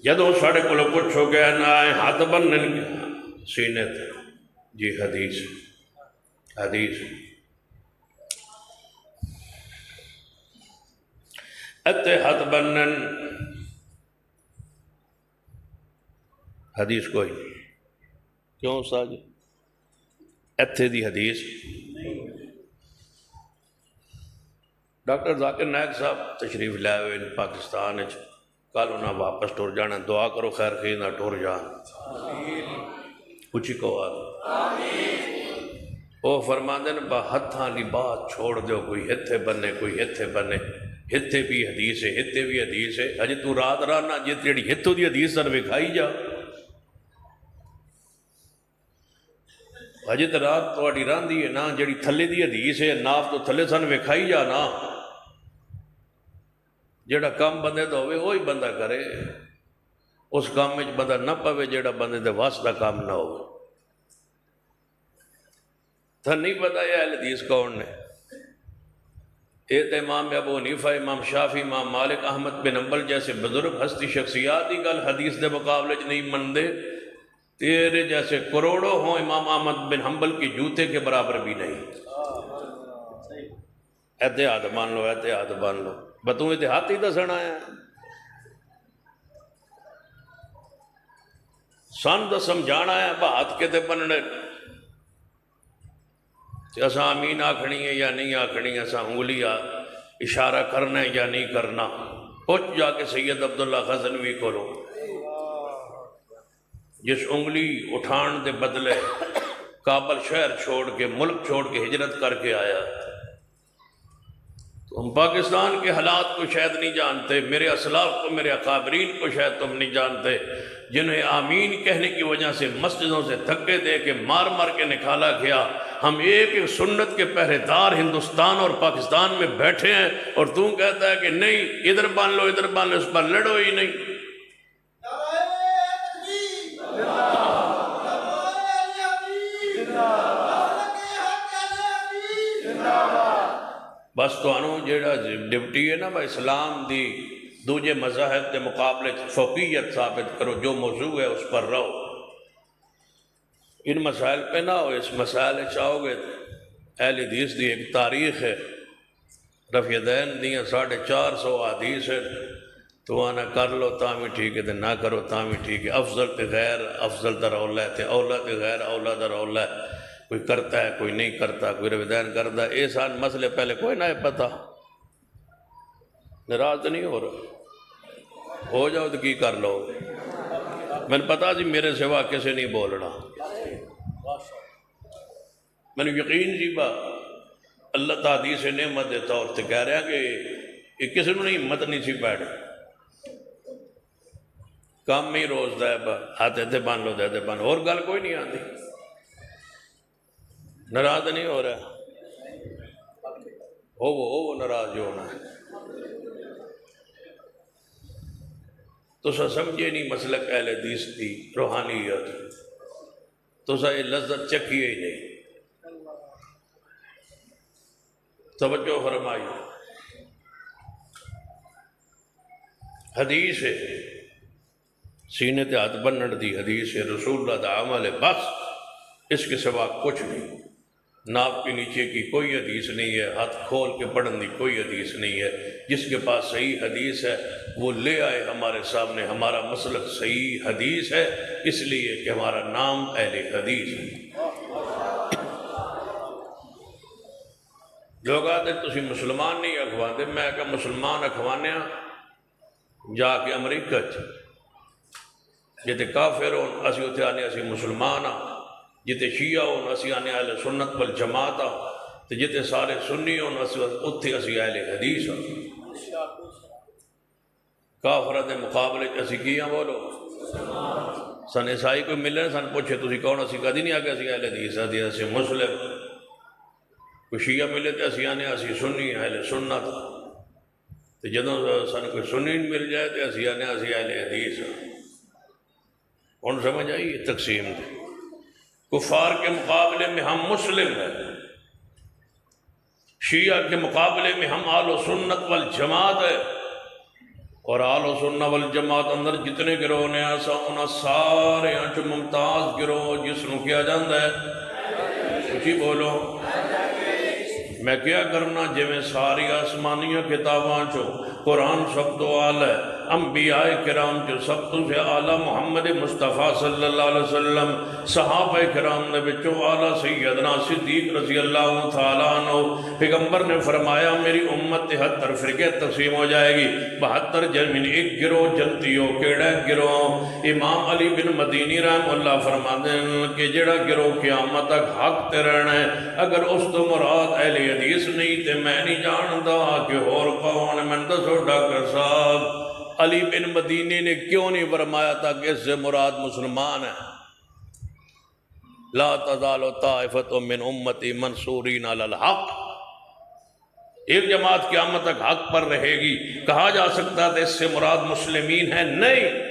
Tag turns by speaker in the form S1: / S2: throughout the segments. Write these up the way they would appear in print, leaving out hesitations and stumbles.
S1: جدوں ساڑھے کو کچھ ہو گیا نہ آئے ہاتھ بنن سینے تھے جی حدیث اتے ہاتھ بنن حدیث کوئی کیوں ساج اتھے دی حدیث ڈاکٹر ذاکر نائک صاحب تشریف لائے ہوئے پاکستان کل انہیں واپس ٹر جانا دعا کرو خیر خیر نہ ٹر جان اچھی کو وہ فرماندے نے با ہتھاں دی بات چھوڑ دیو کوئی ہتھے بنے کوئی ہتھے بنے ہتھے بھی حدیث ہے ہتھے بھی حدیث ہے اجے تو رات رانا جیڑی ہتھوں دی حدیث سن وکھائی جا اجے تو رات تھوڑی راندی ہے نا جیڑی تھلے دی حدیث ہے ناف تو تھلے سن وکھائی جا نا جیڑا کام بندے تو ہوئے وہی بندہ کرے اس کام میں بندہ نہ پوے جیڑا بندے دے واسطہ کام نہ ہو تھا نہیں پتا یہ اہل حدیث کون نے یہ تو امام ابو حنیفہ امام شافعی امام مالک احمد بن حنبل جیسے بزرگ ہستی شخصیات ہی گل حدیث دے مقابلے نہیں مندے تیرے جیسے کروڑوں ہوں امام احمد بن حنبل کی جوتے کے برابر بھی نہیں احتیاط مان لو احتیاط مان لو بتوں اتحاد ہی دسنا ہے سن تو سمجھانا ہے بات کے تے بننے اساں امین آکھنی ہے یا نہیں آکھنی اساں انگلی اشارہ کرنا ہے یا نہیں کرنا پہنچ جا کے سید عبداللہ غزنوی کو لو جس انگلی اٹھان دے بدلے کابل شہر چھوڑ کے ملک چھوڑ کے ہجرت کر کے آیا تم پاکستان کے حالات کو شاید نہیں جانتے میرے اسلاف کو میرے اکابرین کو شاید تم نہیں جانتے جنہیں آمین کہنے کی وجہ سے مسجدوں سے دھکے دے کے مار مار کے نکالا گیا ہم ایک سنت کے پہرے دار ہندوستان اور پاکستان میں بیٹھے ہیں اور تم کہتا ہے کہ نہیں ادھر بان لو اس پر لڑو ہی نہیں بس تو انہوں جیڑا ڈپٹی ہے نا با اسلام دی دوجے مذاہب دے مقابلے فوقیت ثابت کرو جو موضوع ہے اس پر رہو ان مسائل پہ نہ ہو اس مسائل چاہو گے اہل حدیث دی ایک تاریخ ہے رفع دین دیاں 450 حدیث ہے تو آنا کر لو تاں بھی ٹھیک ہے نہ کرو تاں بھی ٹھیک ہے افضل تے غیر افضل در اولا ہے اولا تے غیر اولا در اولا ہے کوئی کرتا ہے کوئی نہیں کرتا کوئی رفع دین کرتا ہے ایسان مسئلے پہلے کوئی نہ پتا ناراض نہیں ہو رہا ہو جاؤ تو کی کر لو میں نے پتا جی میرے سوا کسے نہیں بولنا میں نے یقین جی با اللہ تعالیٰ سے نعمت دیتا اور تو کہہ رہا کہ یہ کسی نے ہمت نہیں سی بیٹھ کام میں ہی روز دے با ہاتھ دے بان لو دے بان اور گل کوئی نہیں آتی ناراض نہیں ہو رہا ہو وہ ناراض جو ہونا ہے تو سا سمجھے نہیں مسلک اہل حدیث دی روحانیت تو سا یہ لذت چکھیے ہی نہیں توجہ فرمائی حدیث ہے سینے تے ہاتھ بنن دی حدیث ہے رسول اللہ دا عمل ہے بس اس کے سوا کچھ نہیں ناپ کے نیچے کی کوئی حدیث نہیں ہے ہاتھ کھول کے پڑھن دی کوئی حدیث نہیں ہے جس کے پاس صحیح حدیث ہے وہ لے آئے ہمارے سامنے ہمارا مسلک صحیح حدیث ہے اس لیے کہ ہمارا نام اہل حدیث ہے لوگ آتے تسی مسلمان نہیں اخواندے میں کہا مسلمان اخوانے جا کے امریکہ جتے کافر ہون اسی اتھے آنے اسی مسلمان جتے شیعہ ہون اسی آنے اہل سنت والجماعت تو جتے سارے سنی ہون اتھے اسی اہل حدیث کافرہ دے مقابلے اسی کیا بولو سن عیسائی کوئی ملے سن پوچھے تسی کون اسی کدی نہیں آگے اسی اہل حدیث اسی مسلم کوئی شیعہ ملے تے اسی آنے اسی سنی اہل سنت تو جدوں سن کوئی سنی مل جائے تے اسی آنے اسی اہل حدیث کون سمجھ آئی یہ تقسیم دی کفار کے مقابلے میں ہم مسلم ہیں شیعہ کے مقابلے میں ہم اہل سنت والجماعت ہے اور آل و سنہ والجماعت اندر جتنے گروہ نے ایسا انہاں سارے چو ممتاز گروہ جس نو کیا جاندہ ہے کچھ بولو میں کیا کرنا جی میں ساری آسمانیاں کتاباں چو قرآن سب تو آلہ ہے انبیاء کرام جو سب تو سے آلہ محمد مصطفیٰ صلی اللہ علیہ وسلم صحابہ کرام نے بچو آلہ سیدنا صدیق رضی اللہ تعالیٰ عنہ پیغمبر نے فرمایا میری امت 73 فرقے تقسیم ہو جائے گی 72 جنمین ایک گروہ جنتی ہو کیڑا گروہ امام علی بن مدینی رحم اللہ فرماتے ہیں کہ جڑا گروہ قیامت تک حق تے رہنا ہے اگر اس تو مراد اہل حدیث نہیں تے میں نہیں جانتا کہ اور کون میں دسو ڈاکٹر صاحب علی بن مدینی نے کیوں نہیں فرمایا تھا کہ اس سے مراد مسلمان ہے لا تزال طائفۃ من امتی منصورین علی الحق ایک جماعت قیامت تک حق پر رہے گی کہا جا سکتا تھا اس سے مراد مسلمین ہے نہیں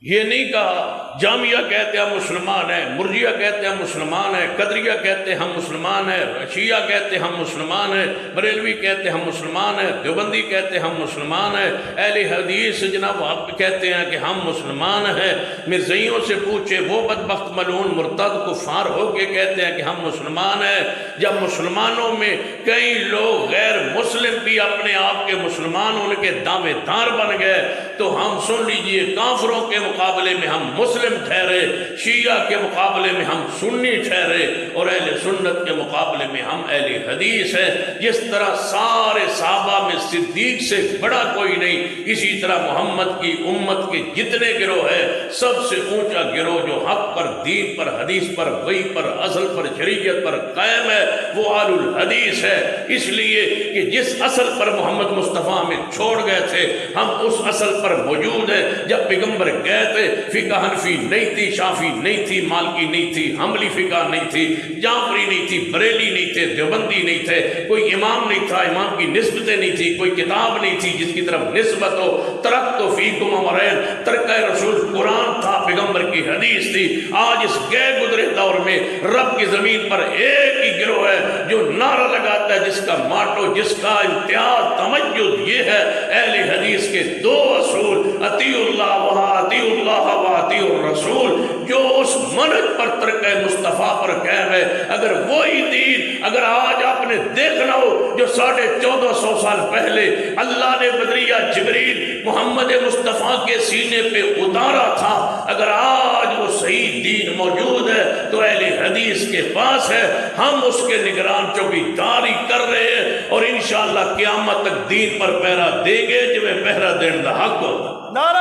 S1: یہ نہیں کہا جامعہ کہتے ہیں مسلمان ہیں مرجیہ کہتے ہیں مسلمان ہیں قدریہ کہتے ہیں ہم مسلمان ہیں شیعہ کہتے ہیں ہم مسلمان ہیں بریلوی کہتے ہیں ہم مسلمان ہیں دیوبندی کہتے ہیں ہم مسلمان ہیں اہل حدیث جناب آپ کہتے ہیں کہ ہم مسلمان ہیں مرزائیوں سے پوچھے وہ بدبخت ملعون مرتد کفار ہو کے کہتے ہیں کہ ہم مسلمان ہیں جب مسلمانوں میں کئی لوگ غیر مسلم بھی اپنے آپ کے مسلمان ہونے کے دعوے دار بن گئے تو ہم سن لیجئے کافروں کے مقابلے میں ہم مسلم ٹھہرے شیعہ کے مقابلے میں ہم سنی ٹھہرے اور اہل سنت کے مقابلے میں ہم اہل حدیث ہیں جس طرح سارے صحابہ میں صدیق سے بڑا کوئی نہیں اسی طرح محمد کی امت کے جتنے گروہ ہیں سب سے اونچا گروہ جو حق پر دین پر حدیث پر وحی پر اصل پر شریعت پر قائم ہے وہ آل الحدیث ہے اس لیے کہ جس اصل پر محمد مصطفیٰ میں چھوڑ گئے تھے ہم اس اصل پر موجود ہیں جب پیغمبر گئے تھے فقہ حنفی نہیں تھی شافی نہیں تھی مالکی نہیں تھی حنبلی فقہ نہیں تھی جعفری نہیں تھی بریلی نہیں تھے دیوبندی نہیں تھے کوئی امام نہیں تھا امام کی نسبتیں نہیں تھی کوئی کتاب نہیں تھی جس کی طرف نسبت ہو ترکت فیکم امرین ترکہ رسول قرآن تھا پیغمبر کی حدیث تھی آج اس گئے گزرے دور میں رب کی زمین پر ایک ہی گروہ ہے جو نعرہ لگاتا ہے جس کا ماٹو جس کا امتیاز تمجد یہ ہے اہل حدیث کے دو اصول اطیع اللہ و اطیع الرسول جو اس منہج پر ترکہ مصطفیٰ پر قائم ہے اگر وہی دین اگر آج آپ نے دیکھنا ہو جو 1450 سال پہلے اللہ نے بدریہ جبریل محمد مصطفیٰ کے سینے پہ اتارا تھا اگر آج وہ صحیح دین موجود ہے تو اہل حدیث کے پاس ہے ہم اس کے نگران چوکیداری کر رہے ہیں اور انشاءاللہ قیامت تک دین پر پہرا دیں گے جو میں پہرا دین دا حق ہوگا
S2: نعرہ